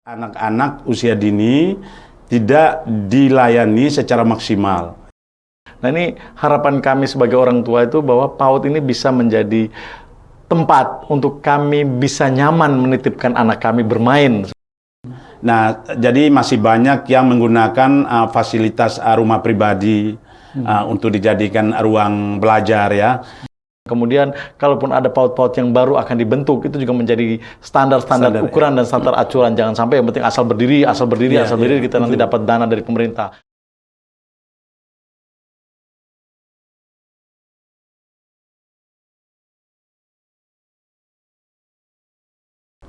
Anak-anak usia dini tidak dilayani secara maksimal. Nah, ini harapan kami sebagai orang tua itu bahwa PAUD ini bisa menjadi tempat untuk kami bisa nyaman menitipkan anak kami bermain. Nah, jadi masih banyak yang menggunakan fasilitas rumah pribadi untuk dijadikan ruang belajar ya. Kemudian, kalaupun ada PAUD-PAUD yang baru akan dibentuk, itu juga menjadi standar ukuran dan standar acuan. Jangan sampai yang penting asal berdiri, kita nanti dapat dana dari pemerintah.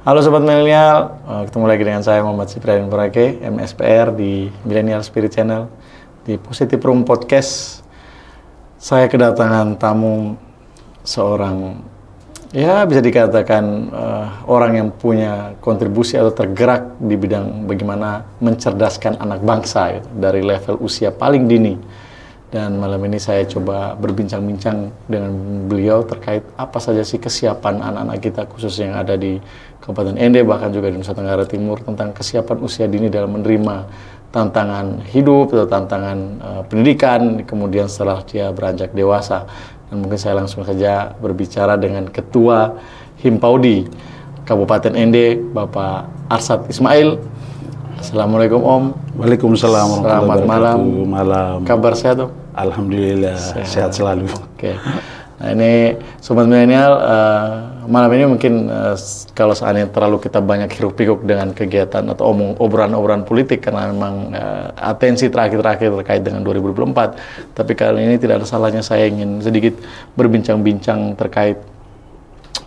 Halo Sobat Milenial, ketemu lagi dengan saya Muhammad Siprain Borake, MSPR di Millennial Spirit Channel. Di Positive Room Podcast, saya kedatangan tamu seorang, ya bisa dikatakan orang yang punya kontribusi atau tergerak di bidang bagaimana mencerdaskan anak bangsa gitu, dari level usia paling dini. Dan malam ini saya coba berbincang-bincang dengan beliau terkait apa saja sih kesiapan anak-anak kita khususnya yang ada di Kabupaten Ende, bahkan juga di Nusa Tenggara Timur, tentang kesiapan usia dini dalam menerima tantangan hidup atau tantangan pendidikan, kemudian setelah dia beranjak dewasa. Dan mungkin saya langsung saja berbicara dengan Ketua Himpaudi Kabupaten Ende, Bapak Arsad Ismail. Assalamualaikum Om. Waalaikumsalam. Selamat malam. Kabar sehat Om? Alhamdulillah sehat selalu. Oke. Nah ini Sobat Milenial, malam ini mungkin kalau seandainya terlalu kita banyak hiruk-pikuk dengan kegiatan atau obrolan-obrolan politik karena memang atensi terakhir terkait dengan 2024, tapi kali ini tidak ada salahnya saya ingin sedikit berbincang-bincang terkait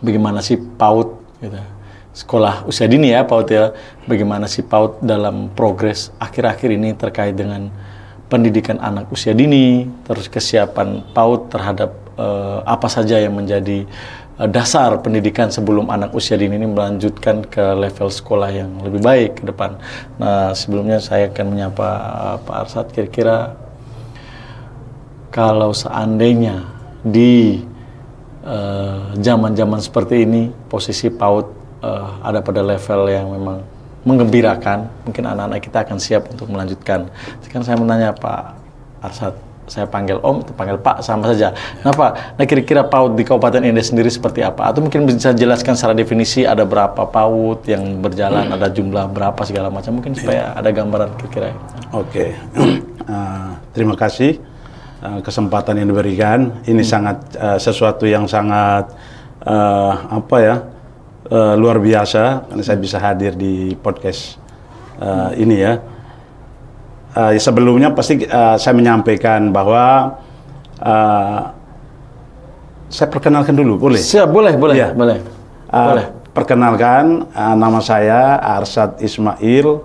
bagaimana sih PAUD gitu. Sekolah usia dini ya PAUD ya, bagaimana sih PAUD dalam progres akhir-akhir ini terkait dengan pendidikan anak usia dini, terus kesiapan PAUD terhadap apa saja yang menjadi dasar pendidikan sebelum anak usia dini ini melanjutkan ke level sekolah yang lebih baik ke depan. Nah, sebelumnya saya akan menyapa Pak Arsad, kira-kira kalau seandainya di zaman-zaman seperti ini posisi PAUD ada pada level yang memang menggembirakan, mungkin anak-anak kita akan siap untuk melanjutkan. Sekarang saya menanya Pak Arsad, saya panggil Om, panggil Pak, sama saja. Nah Pak, nah kira-kira PAUD di Kabupaten Ende sendiri seperti apa? Atau mungkin bisa jelaskan secara definisi ada berapa PAUD yang berjalan, ada jumlah berapa segala macam, mungkin supaya ada gambaran kira-kira. Oke. Terima kasih kesempatan yang diberikan. Ini sangat sesuatu yang sangat luar biasa karena saya bisa hadir di podcast ini ya. Sebelumnya pasti saya menyampaikan bahwa saya perkenalkan dulu, boleh? Siap, boleh. Ya. Boleh. Perkenalkan, nama saya Arsad Ismail,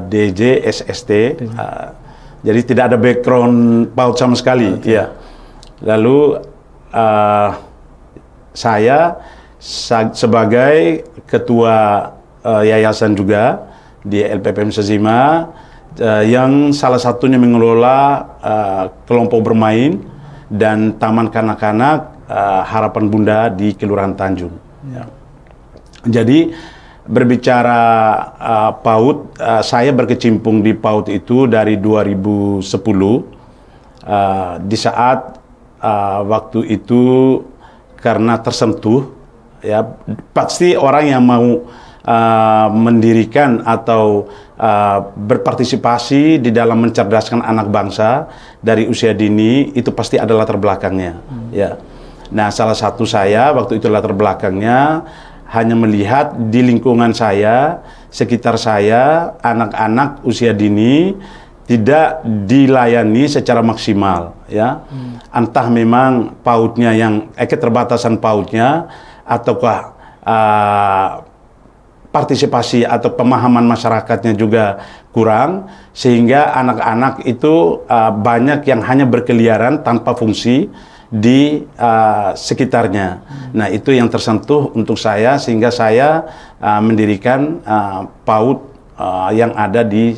DJ SST. Jadi tidak ada background PAUD sama sekali. Ya. Lalu saya sebagai ketua yayasan juga di LPPM Sezima, yang salah satunya mengelola kelompok bermain dan taman kanak-kanak Harapan Bunda di Kelurahan Tanjung. Ya. Jadi berbicara PAUD, saya berkecimpung di PAUD itu dari 2010, di saat waktu itu karena tersentuh, ya pasti orang yang mau mendirikan atau berpartisipasi di dalam mencerdaskan anak bangsa dari usia dini itu pasti ada latar belakangnya. Ya. Nah, salah satu saya waktu itu latar belakangnya hanya melihat di lingkungan saya, sekitar saya, anak-anak usia dini tidak dilayani secara maksimal. Ya. Entah memang PAUD-nya yang keterbatasan PAUD-nya ataukah partisipasi atau pemahaman masyarakatnya juga kurang, sehingga anak-anak itu banyak yang hanya berkeliaran tanpa fungsi di sekitarnya. Nah, itu yang tersentuh untuk saya, sehingga saya mendirikan PAUD yang ada di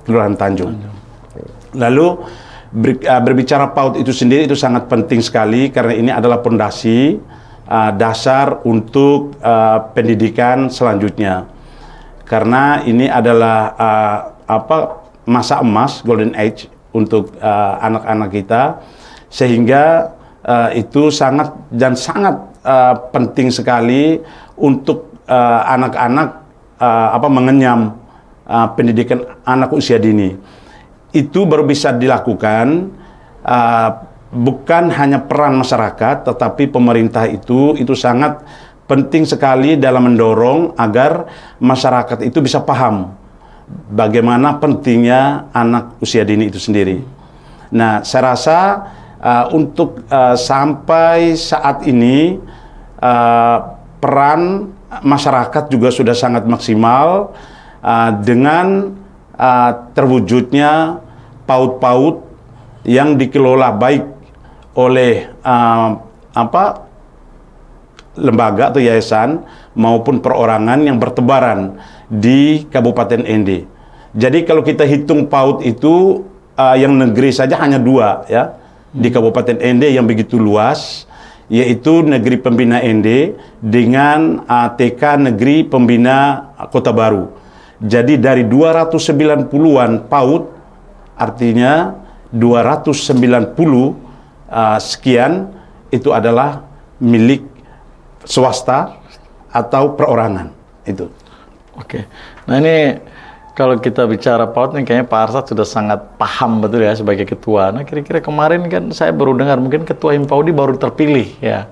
Kelurahan Tanjung. Lalu berbicara PAUD itu sendiri itu sangat penting sekali karena ini adalah pondasi dasar untuk pendidikan selanjutnya. karena ini adalah masa emas, golden age untuk anak-anak kita, sehingga itu sangat penting sekali untuk anak-anak mengenyam pendidikan anak usia dini. Itu baru bisa dilakukan bukan hanya peran masyarakat, tetapi pemerintah itu sangat penting sekali dalam mendorong agar masyarakat itu bisa paham bagaimana pentingnya anak usia dini itu sendiri. Nah, saya rasa untuk sampai saat ini peran masyarakat juga sudah sangat maksimal dengan terwujudnya PAUD-PAUD yang dikelola baik oleh lembaga atau yayasan maupun perorangan yang bertebaran di Kabupaten Ende. Jadi kalau kita hitung PAUD itu yang negeri saja hanya 2 ya di Kabupaten Ende yang begitu luas, yaitu Negeri Pembina Ende dengan TK Negeri Pembina Kota Baru. Jadi dari 290-an PAUD, artinya 290 sekian itu adalah milik swasta atau perorangan itu. Oke. Nah ini kalau kita bicara PAUD nih kayaknya Pak Arsad sudah sangat paham betul ya sebagai ketua. Nah kira-kira kemarin kan saya baru dengar mungkin ketua Himpaudi baru terpilih ya.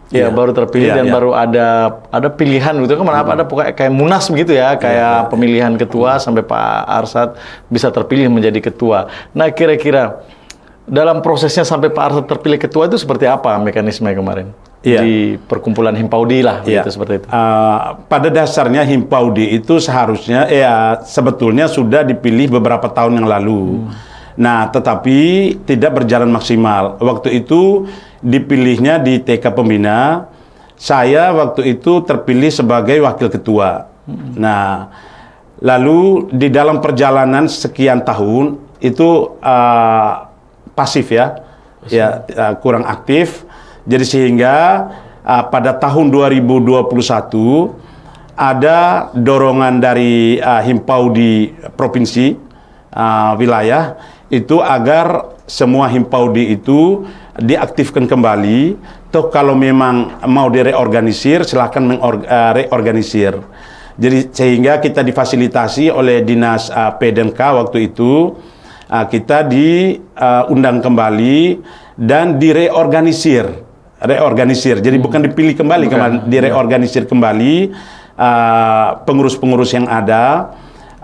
Ya, baru terpilih dan baru ada pilihan gitu kan, ada kayak munas begitu ya, kayak pemilihan ketua sampai Pak Arsad bisa terpilih menjadi ketua. Nah, kira-kira dalam prosesnya sampai Pak Arsad terpilih ketua itu seperti apa mekanisme kemarin? Di perkumpulan Himpaudi lah, gitu, seperti itu. Pada dasarnya Himpaudi itu seharusnya sebetulnya sudah dipilih beberapa tahun yang lalu. Nah, tetapi tidak berjalan maksimal. Waktu itu dipilihnya di TK Pembina. Saya waktu itu terpilih sebagai wakil ketua. Nah, lalu di dalam perjalanan sekian tahun itu pasif ya, kurang aktif. Jadi sehingga pada tahun 2021 ada dorongan dari Himpaudi provinsi wilayah itu agar semua Himpaudi itu diaktifkan kembali. Toh kalau memang mau direorganisir, silakan reorganisir. Jadi sehingga kita difasilitasi oleh Dinas PDNK waktu itu, kita diundang kembali dan direorganisir. Jadi bukan dipilih kembali, direorganisir kembali pengurus-pengurus yang ada.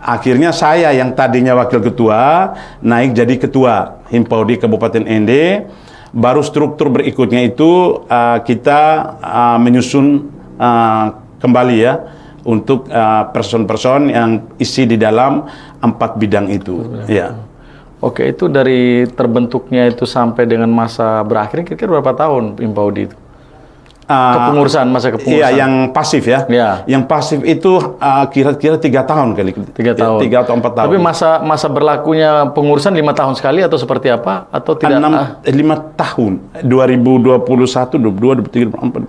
Akhirnya saya yang tadinya wakil ketua naik jadi ketua Himpaudi Kabupaten Ende. Baru struktur berikutnya itu kita menyusun kembali ya untuk person-person yang isi di dalam 4 bidang itu. Ya. Oke, itu dari terbentuknya itu sampai dengan masa berakhir kira-kira berapa tahun Himpaudi itu? Masa kepengurusan. Iya, yang pasif ya. Yang pasif itu kira-kira 3 tahun kali. 3 tahun. 3 atau 4 tahun. Tapi masa berlakunya pengurusan 5 tahun sekali atau seperti apa? Atau tidak? 5 tahun. 2021, 22, 23, 24,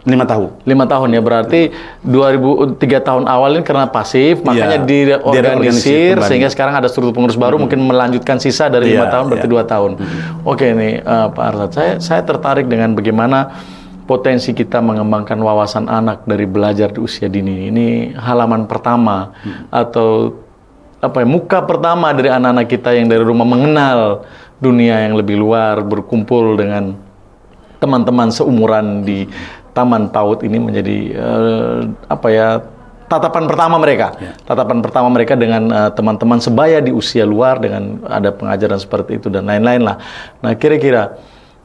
5 tahun. 5 tahun ya, berarti 3 tahun awal ini karena pasif, makanya diorganisir sehingga sekarang ada struktur pengurus baru, mungkin melanjutkan sisa dari 5 tahun berarti 2 tahun. Oke nih Pak Arsad, saya tertarik dengan bagaimana potensi kita mengembangkan wawasan anak dari belajar di usia dini. Ini halaman pertama atau muka pertama dari anak-anak kita yang dari rumah mengenal dunia yang lebih luar, berkumpul dengan teman-teman seumuran di Taman PAUD ini menjadi tatapan pertama mereka. Tatapan pertama mereka dengan teman-teman sebaya di usia luar, dengan ada pengajaran seperti itu dan lain-lain lah. Nah, kira-kira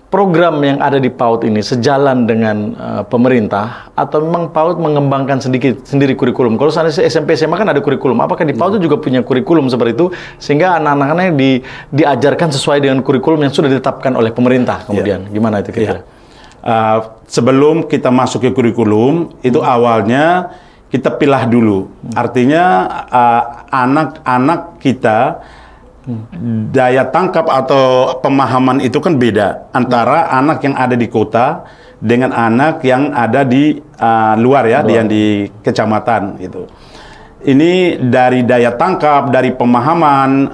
program yang ada di PAUD ini sejalan dengan pemerintah atau memang PAUD mengembangkan sendiri kurikulum? Kalau seandainya SMP SMA kan ada kurikulum, apakah di PAUD juga punya kurikulum seperti itu sehingga anak-anaknya diajarkan sesuai dengan kurikulum yang sudah ditetapkan oleh pemerintah kemudian? Gimana itu kira-kira? Sebelum kita masuk ke kurikulum itu awalnya kita pilah dulu. Artinya anak-anak kita daya tangkap atau pemahaman itu kan beda antara anak yang ada di kota dengan anak yang ada di luar ya, yang di kecamatan itu. ini dari daya tangkap, dari pemahaman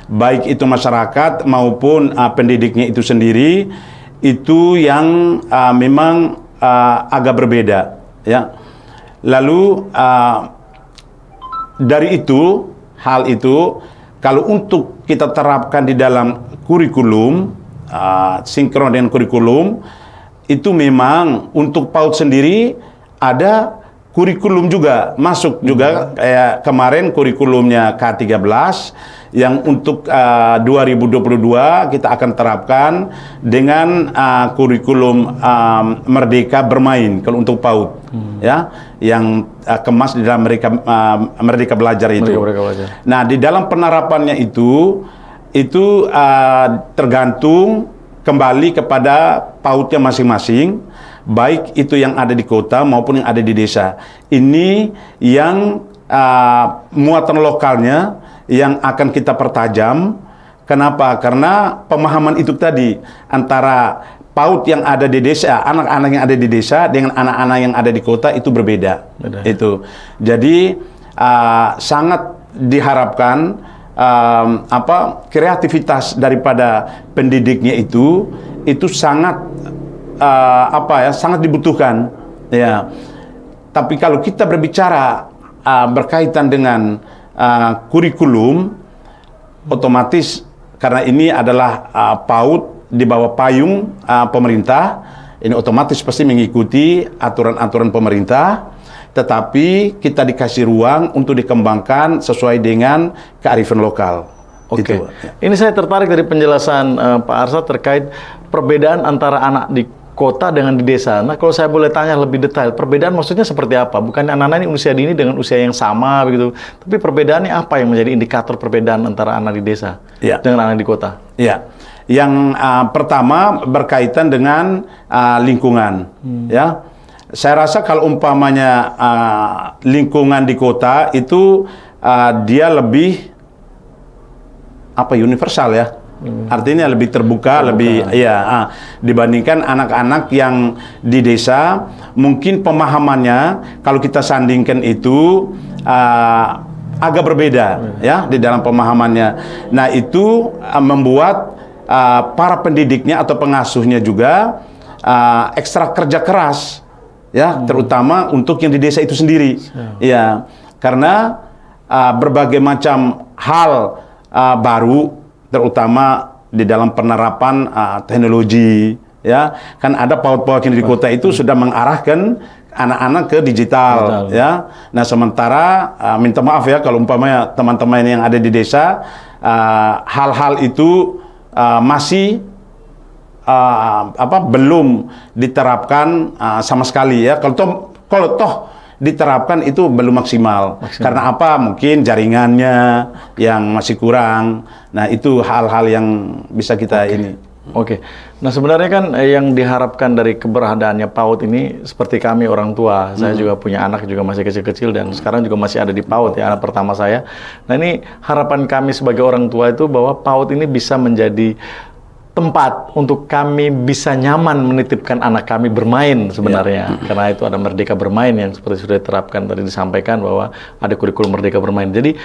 baik itu masyarakat maupun pendidiknya itu sendiri, itu yang memang agak berbeda, ya. Lalu dari itu, hal itu kalau untuk kita terapkan di dalam kurikulum, sinkron dengan kurikulum, itu memang untuk PAUD sendiri ada kurikulum juga, masuk juga kayak kemarin kurikulumnya K13 yang untuk 2022 kita akan terapkan dengan kurikulum Merdeka Bermain kalau untuk PAUD, ya, yang kemas di dalam Merdeka Belajar itu. Merdeka Belajar. Nah, di dalam penerapannya itu tergantung kembali kepada PAUD-nya masing-masing, baik itu yang ada di kota maupun yang ada di desa. Ini yang muatan lokalnya yang akan kita pertajam. Kenapa? Karena pemahaman itu tadi antara PAUD yang ada di desa, anak-anak yang ada di desa dengan anak-anak yang ada di kota itu berbeda. Itu. Jadi sangat diharapkan kreativitas daripada pendidiknya itu sangat sangat dibutuhkan, ya. Tapi kalau kita berbicara berkaitan dengan kurikulum, otomatis karena ini adalah PAUD di bawah payung pemerintah, ini otomatis pasti mengikuti aturan-aturan pemerintah, tetapi kita dikasih ruang untuk dikembangkan sesuai dengan kearifan lokal. Oke. Ini saya tertarik dari penjelasan Pak Arsyad terkait perbedaan antara anak di kota dengan di desa. Nah, kalau saya boleh tanya lebih detail, perbedaan maksudnya seperti apa? Bukan anak-anak ini usia dini dengan usia yang sama begitu, tapi perbedaannya apa yang menjadi indikator perbedaan antara anak di desa dengan anak di kota? Ya, yang pertama berkaitan dengan lingkungan, ya. Saya rasa kalau umpamanya lingkungan di kota itu dia lebih universal, ya. Artinya lebih terbuka, lebih dibandingkan anak-anak yang di desa, mungkin pemahamannya kalau kita sandingkan itu agak berbeda, ya, di dalam pemahamannya. Nah, itu membuat para pendidiknya atau pengasuhnya juga ekstra kerja keras, ya, terutama untuk yang di desa itu sendiri, ya, karena berbagai macam hal baru, terutama di dalam penerapan teknologi, ya, kan ada PAUD-PAUD yang di kota itu sudah mengarahkan anak-anak ke digital, ya. Nah, sementara minta maaf ya kalau umpamanya teman-teman yang ada di desa hal-hal itu masih belum diterapkan sama sekali, ya. Kalau toh diterapkan itu belum maksimal. Karena apa? Mungkin jaringannya yang masih kurang. Nah, itu hal-hal yang bisa kita ini. Oke. Nah, sebenarnya kan yang diharapkan dari keberadaannya PAUD ini seperti kami orang tua. Saya juga punya anak juga masih kecil-kecil dan sekarang juga masih ada di PAUD, ya, anak pertama saya. Nah, ini harapan kami sebagai orang tua itu bahwa PAUD ini bisa menjadi tempat untuk kami bisa nyaman menitipkan anak kami bermain sebenarnya. Karena itu ada Merdeka Bermain yang seperti sudah diterapkan tadi disampaikan bahwa ada kurikulum Merdeka Bermain. Jadi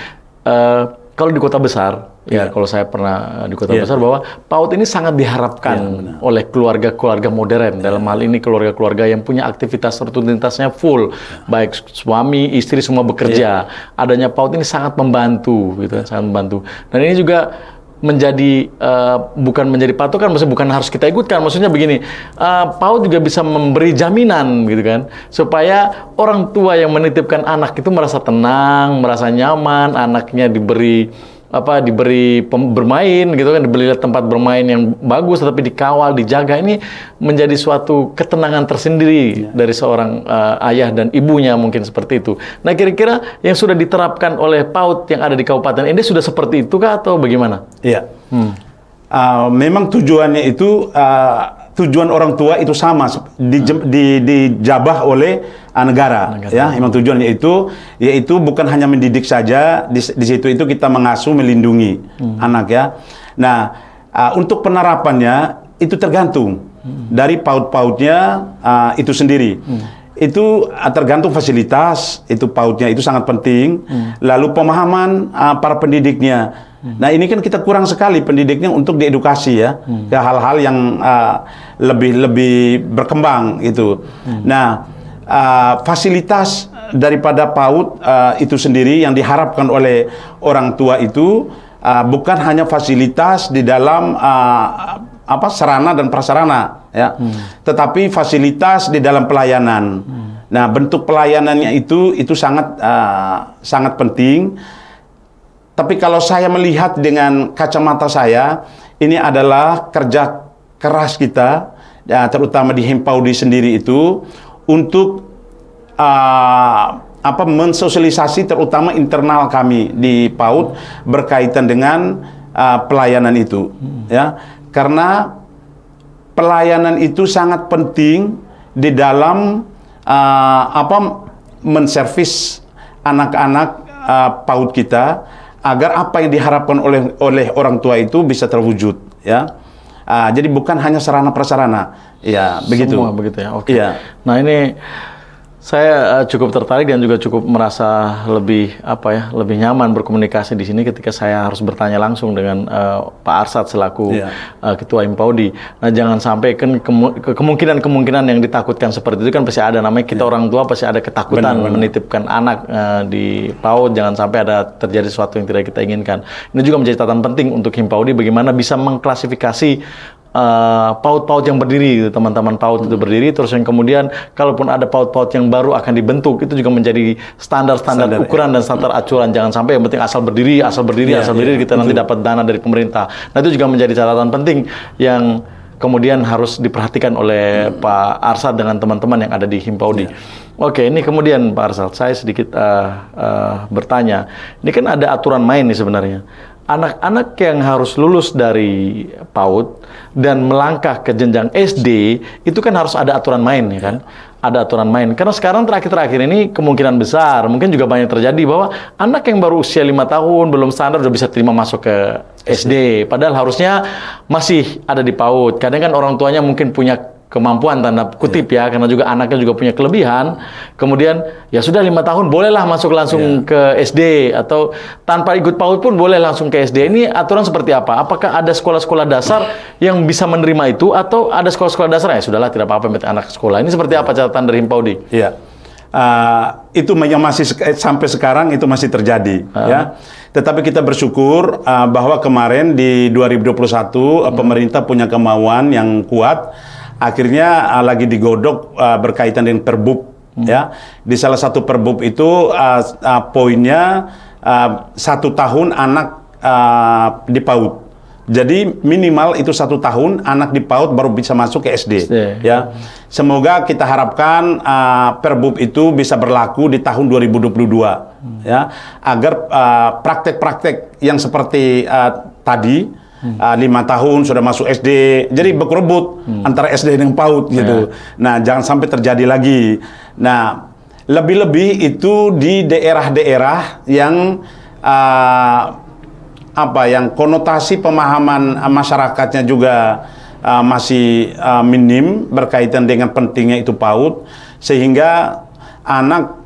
kalau di kota besar, ya, kalau saya pernah di kota besar, bahwa PAUD ini sangat diharapkan oleh keluarga-keluarga modern. Dalam hal ini keluarga-keluarga yang punya aktivitas rutinitasnya full, baik suami, istri semua bekerja. Adanya PAUD ini sangat membantu, gitu, sangat membantu. Dan ini juga menjadi bukan menjadi patokan, maksudnya bukan harus kita ikutkan. Maksudnya begini, PAUD juga bisa memberi jaminan, gitu kan, supaya orang tua yang menitipkan anak itu merasa tenang, merasa nyaman, anaknya diberi bermain, gitu kan, diberi tempat bermain yang bagus, tetapi dikawal, dijaga. Ini menjadi suatu ketenangan tersendiri dari seorang ayah dan ibunya, mungkin seperti itu. Nah, kira-kira yang sudah diterapkan oleh PAUD yang ada di Kabupaten Ende sudah seperti itu kah atau bagaimana? Iya. Memang tujuannya itu tujuan orang tua itu sama, dijabah oleh negara, ya. Memang tujuannya itu yaitu bukan hanya mendidik saja, di situ itu kita mengasuh, melindungi anak, ya. Nah, untuk penerapannya itu tergantung dari PAUD-PAUDnya itu sendiri. itu tergantung fasilitas, itu PAUD-nya itu sangat penting. Lalu pemahaman para pendidiknya. Nah, ini kan kita kurang sekali pendidiknya untuk diedukasi ya ke hal-hal yang lebih berkembang itu. Nah, fasilitas daripada PAUD itu sendiri yang diharapkan oleh orang tua itu bukan hanya fasilitas di dalam sarana dan prasarana ya, tetapi fasilitas di dalam pelayanan. Nah, bentuk pelayanannya itu sangat penting. Tapi kalau saya melihat dengan kacamata saya, ini adalah kerja keras kita, ya, terutama di Himpaudi sendiri itu untuk mensosialisasi terutama internal kami di PAUD berkaitan dengan pelayanan itu, ya. Karena pelayanan itu sangat penting di dalam menservis anak-anak PAUD kita agar apa yang diharapkan oleh orang tua itu bisa terwujud, ya. Jadi bukan hanya sarana prasarana, ya begitu. Semua begitu ya. Oke. Ya. Nah, ini saya cukup tertarik dan juga cukup merasa lebih nyaman berkomunikasi di sini ketika saya harus bertanya langsung dengan Pak Arsad selaku Ketua Himpaudi. Nah, jangan sampai kan kemungkinan yang ditakutkan seperti itu kan pasti ada, namanya kita orang tua pasti ada ketakutan menitipkan anak di PAUD, jangan sampai ada terjadi sesuatu yang tidak kita inginkan. Ini juga menjadi catatan penting untuk Himpaudi bagaimana bisa mengklasifikasi PAUD-PAUD yang berdiri, gitu, teman-teman PAUD itu berdiri, terus yang kemudian kalaupun ada PAUD-PAUD yang baru akan dibentuk, itu juga menjadi standar ukuran dan standar acuan. Jangan sampai yang penting asal berdiri kita nanti dapat dana dari pemerintah. Nah, itu juga menjadi catatan penting yang kemudian harus diperhatikan oleh Pak Arsad dengan teman-teman yang ada di Himpaudi. Oke, ini kemudian Pak Arsad, saya sedikit bertanya. Ini kan ada aturan main nih sebenarnya. Anak-anak yang harus lulus dari PAUD dan melangkah ke jenjang SD itu kan harus ada aturan main, ya kan? Ada aturan main. Karena sekarang terakhir-terakhir ini kemungkinan besar, mungkin juga banyak terjadi bahwa anak yang baru usia 5 tahun belum standar udah bisa terima masuk ke SD. Padahal harusnya masih ada di PAUD. Kadang kan orang tuanya mungkin punya kemampuan tanda kutip ya, karena juga anaknya juga punya kelebihan. Kemudian ya sudah 5 tahun bolehlah masuk langsung ke SD, atau tanpa ikut PAUD pun boleh langsung ke SD. Ini aturan seperti apa? Apakah ada sekolah-sekolah dasar yang bisa menerima itu, atau ada sekolah-sekolah dasar ya sudahlah tidak apa-apa anak sekolah? Ini seperti apa catatan dari Himpaudi? Iya. Itu yang masih sampai sekarang itu masih terjadi, ya. Tetapi kita bersyukur bahwa kemarin di 2021 pemerintah punya kemauan yang kuat. Akhirnya lagi digodok berkaitan dengan Perbub, ya. Di salah satu Perbub itu poinnya 1 tahun anak di PAUD. Jadi minimal itu 1 tahun anak di PAUD baru bisa masuk ke SD. Ya. Semoga kita harapkan Perbub itu bisa berlaku di tahun 2022, ya, agar praktek-praktek yang seperti tadi 5 tahun sudah masuk SD, jadi berebut antara SD dan PAUD gitu. Nah, jangan sampai terjadi lagi. Nah, lebih-lebih itu di daerah-daerah yang yang konotasi pemahaman masyarakatnya juga masih minim berkaitan dengan pentingnya itu PAUD, sehingga anak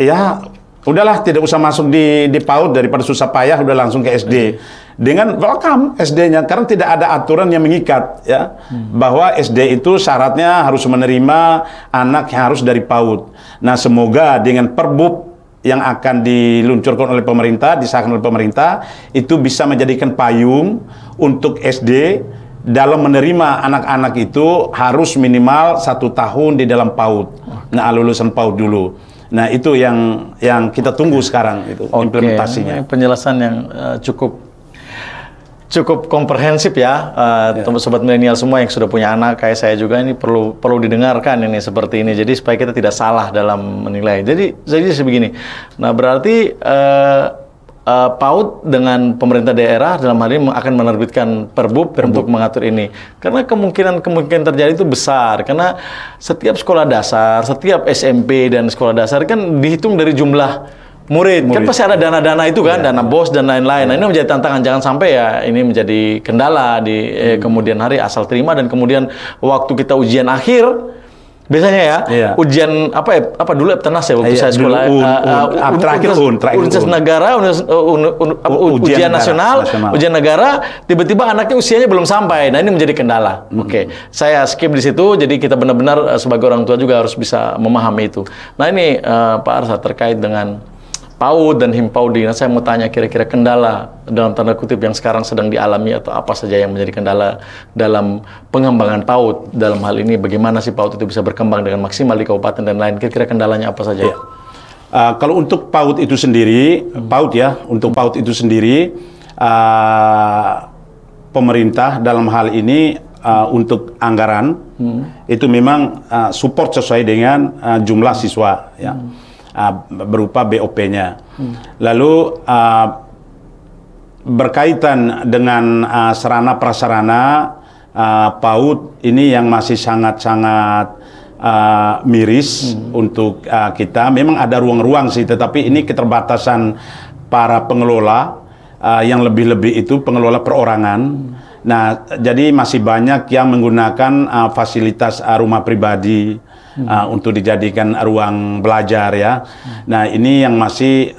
ya udahlah tidak usah masuk di PAUD daripada susah payah udah langsung ke SD. Dengan welcome SD-nya, karena tidak ada aturan yang mengikat, ya, bahwa SD itu syaratnya harus menerima anak yang harus dari PAUD. Nah, semoga dengan Perbub yang akan diluncurkan oleh pemerintah, disahkan oleh pemerintah, itu bisa menjadikan payung untuk SD dalam menerima anak-anak itu harus minimal 1 tahun di dalam PAUD. Nah, lulusan PAUD dulu. Nah, itu yang kita tunggu sekarang itu implementasinya. Penjelasan yang cukup komprehensif ya, sobat milenial semua yang sudah punya anak kayak saya juga, ini perlu didengarkan ini seperti ini. Jadi supaya kita tidak salah dalam menilai. Jadi sebegini. Nah, berarti PAUD dengan pemerintah daerah dalam hal ini akan menerbitkan Perbub untuk mengatur ini. Karena kemungkinan terjadi itu besar. Karena setiap sekolah dasar, setiap SMP dan sekolah dasar kan dihitung dari jumlah murid. Kan pasti ada dana-dana itu kan, dana BOS dan lain-lain. Nah, ini menjadi tantangan, jangan sampai ya ini menjadi kendala di kemudian hari asal terima, dan kemudian waktu kita ujian akhir Biasanya ya, Iya. ujian apa dulu Eptanas ya waktu Iya, saya sekolah. dulu terakhir Universitas UN. negara, ujian Ujian nasional, nasional. ujian negara, tiba-tiba anaknya usianya belum sampai. Nah, ini menjadi kendala. Oke, saya skip di situ. Jadi kita benar-benar sebagai orang tua juga harus bisa memahami itu. Nah, ini Pak Arsa terkait dengan PAUD dan Himpaudi. Nah, saya mau tanya kira-kira kendala dalam tanda kutip yang sekarang sedang dialami atau apa saja yang menjadi kendala dalam pengembangan PAUD. Dalam hal ini bagaimana sih PAUD itu bisa berkembang dengan maksimal di kabupaten dan lain. Kira-kira kendalanya apa saja? Ya. Kalau untuk PAUD itu sendiri, untuk PAUD itu sendiri, pemerintah dalam hal ini untuk anggaran itu memang support sesuai dengan jumlah siswa, ya. Berupa BOP-nya. Lalu berkaitan dengan sarana prasarana PAUD ini yang masih sangat-sangat miris untuk kita. Memang ada ruang-ruang sih, tetapi ini keterbatasan para pengelola yang lebih-lebih itu pengelola perorangan. Nah, jadi masih banyak yang menggunakan fasilitas rumah pribadi untuk dijadikan ruang belajar, ya. Nah, ini yang masih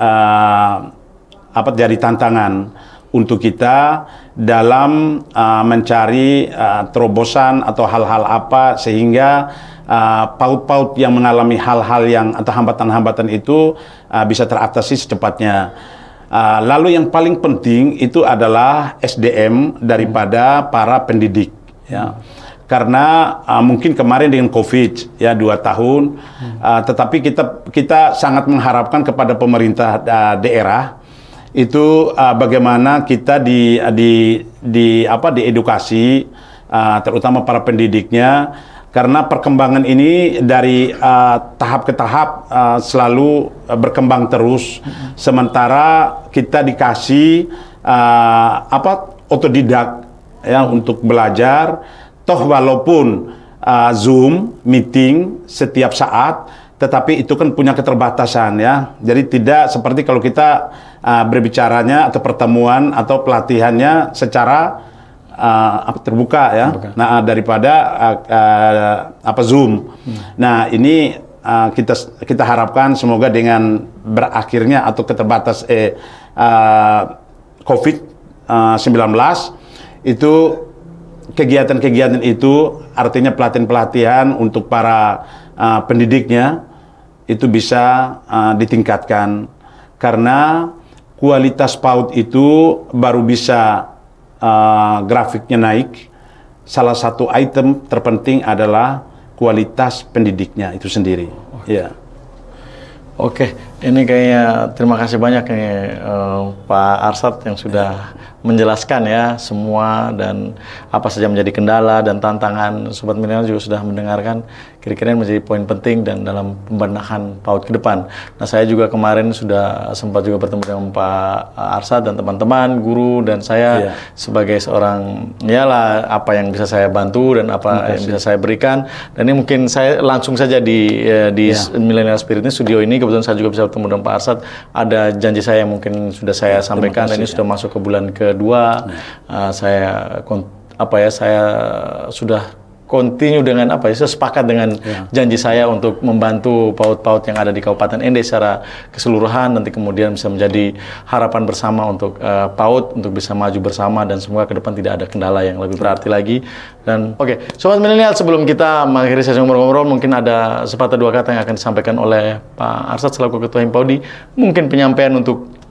jadi tantangan untuk kita dalam mencari terobosan atau hal-hal apa sehingga PAUD-PAUD yang mengalami hal-hal yang atau hambatan-hambatan itu bisa teratasi secepatnya. Lalu yang paling penting itu adalah SDM daripada para pendidik, ya. Karena mungkin kemarin dengan COVID ya 2 tahun, tetapi kita sangat mengharapkan kepada pemerintah daerah itu bagaimana kita diedukasi, terutama para pendidiknya, karena perkembangan ini dari tahap ke tahap selalu berkembang terus, sementara kita dikasih otodidak ya untuk belajar. Toh walaupun Zoom meeting setiap saat, tetapi itu kan punya keterbatasan, ya. Jadi tidak seperti kalau kita berbicaranya atau pertemuan atau pelatihannya secara terbuka, ya. Nah, daripada Zoom. Nah, ini kita harapkan semoga dengan berakhirnya atau keterbatas COVID-19 itu kegiatan-kegiatan itu artinya pelatihan-pelatihan untuk para pendidiknya itu bisa ditingkatkan, karena kualitas PAUD itu baru bisa grafiknya naik. Salah satu item terpenting adalah kualitas pendidiknya itu sendiri. Ya. Oke, ini kayaknya terima kasih banyak nih Pak Arsad yang sudah menjelaskan ya semua dan apa saja menjadi kendala dan tantangan. Sobat Milenial juga sudah mendengarkan kira-kira yang menjadi poin penting dan dalam pembenahan PAUD ke depan. Nah, saya juga kemarin sudah sempat juga bertemu dengan Pak Arsad dan teman-teman, guru, dan saya sebagai seorang apa yang bisa saya bantu dan apa yang bisa saya berikan. Dan ini mungkin saya langsung saja di Millennial Spirit ini, studio ini, kebetulan saya juga bisa bertemu dengan Pak Arsad. Ada janji saya yang mungkin sudah saya sampaikan, dan ini sudah masuk ke bulan kedua. Saya sudah continue dengan sepakat dengan janji saya untuk membantu PAUD-PAUD yang ada di Kabupaten Ende secara keseluruhan, nanti kemudian bisa menjadi harapan bersama untuk PAUD untuk bisa maju bersama, dan semoga ke depan tidak ada kendala yang lebih berarti lagi. Dan Sobat Milenial, sebelum kita mengakhiri sesi ngobrol-ngobrol, mungkin ada sepatah dua kata yang akan disampaikan oleh Pak Arsad selaku Ketua Himpaudi, mungkin penyampaian untuk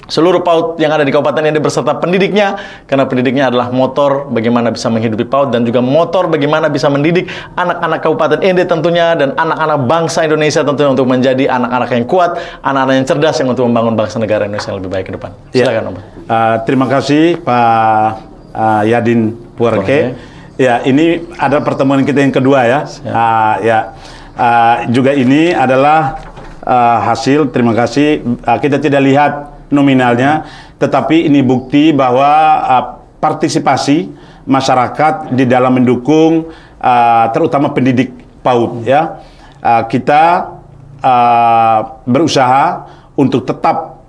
seluruh PAUD yang ada di Kabupaten Ende beserta pendidiknya, karena pendidiknya adalah motor bagaimana bisa menghidupi PAUD dan juga motor bagaimana bisa mendidik anak-anak Kabupaten Ende tentunya, dan anak-anak bangsa Indonesia tentunya untuk menjadi anak-anak yang kuat, anak-anak yang cerdas yang untuk membangun bangsa negara Indonesia yang lebih baik ke depan. Silakan, Om. Terima kasih Pak Yadin Puarke. Ya, ini ada pertemuan kita yang kedua ya. Juga ini adalah hasil, terima kasih. Kita tidak lihat nominalnya, tetapi ini bukti bahwa partisipasi masyarakat di dalam mendukung terutama pendidik PAUD, ya. Kita berusaha untuk tetap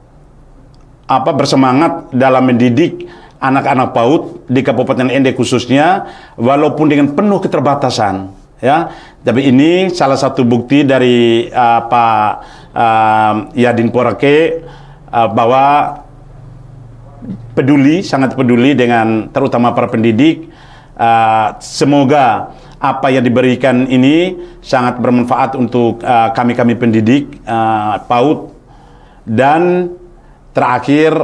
bersemangat dalam mendidik anak-anak PAUD di Kabupaten Ende khususnya, walaupun dengan penuh keterbatasan, ya. Tapi ini salah satu bukti dari Pak Yadin Porake bahwa peduli, sangat peduli dengan terutama para pendidik. Semoga apa yang diberikan ini sangat bermanfaat untuk kami-kami pendidik PAUD. Dan terakhir,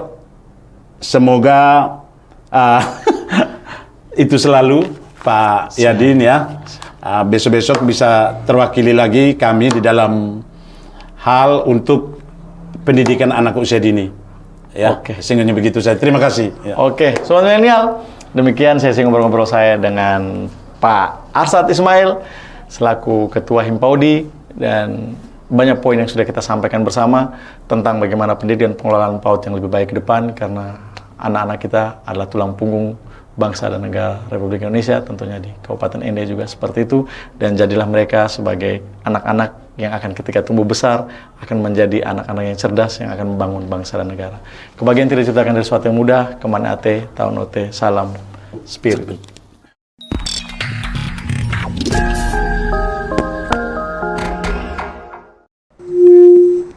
semoga itu selalu Pak Yadin ya. Besok-besok bisa terwakili lagi kami di dalam hal untuk pendidikan anak usia dini. Ya, Oke. sehingga begitu saya. Terima kasih. Ya. Oke, Sobat Milenial, demikian sesi ngobrol-ngobrol saya dengan Pak Arsad Ismail selaku Ketua Himpaudi, dan banyak poin yang sudah kita sampaikan bersama tentang bagaimana pendidikan pengelolaan PAUD yang lebih baik ke depan, karena anak-anak kita adalah tulang punggung bangsa dan negara Republik Indonesia, tentunya di Kabupaten Ende juga seperti itu. Dan jadilah mereka sebagai anak-anak yang akan ketika tumbuh besar akan menjadi anak-anak yang cerdas yang akan membangun bangsa dan negara. Kebahagiaan tidak diciptakan dari sesuatu yang mudah, kemana ate, tahun ote, salam spirit.